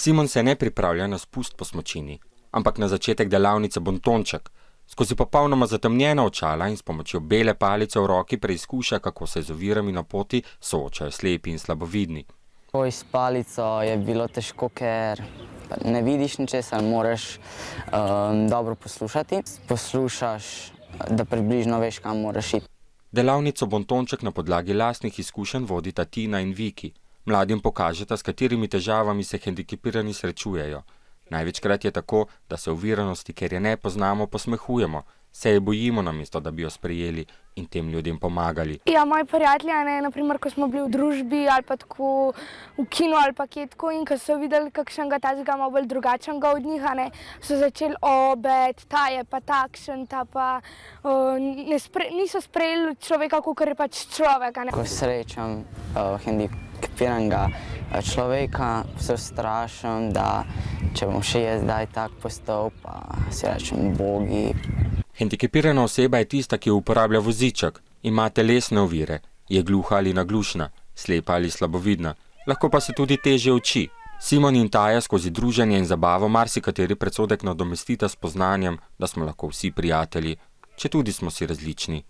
Simon se ne pripravlja na spust po smučini, ampak na začetek delavnice bontonček. Skozi popolnoma zatemnjena očala in s pomočjo bele palice v roki preizkuša, kako se z ovirami na poti soočajo slepi in slabovidni. S palico je bilo težko, ker ne vidiš ničesar, moraš dobro poslušati. Poslušaš, da približno veš, kam moraš iti. Delavnico bontonček na podlagi lastnih izkušenj vodita Tina in Viki. Mladim pokažeta, s katerimi težavami se hendikepirani srečujejo. Največkrat je tako, da se oviranosti, ker je ne poznamo, posmehujemo, se je bojimo, namesto da bi jo sprejeli in tem ljudem pomagali. Ja, moji prijatelji, naprimer, ko smo bili v družbi ali pa tako v kinu ali pa kje tako in ko so videli kakšnega tazga malo bolj drugačnega od njih, so začeli obet, ta je pa takšen, ta pa niso sprejeli človeka, kakor je pač človek. Ko srečam hendikepiranega človeka, se ustrašim, da če bom še jaz zdaj tak postal, pa si rečem bogi. Hendikepirana oseba je tista, ki uporablja voziček, ima telesne ovire, je gluha ali naglušna, slepa ali slabovidna, lahko pa se tudi težje uči. Simon in Taja skozi druženje in zabavo marsikateri predsodek nadomestita s spoznanjem, da smo lahko vsi prijatelji, četudi smo si različni.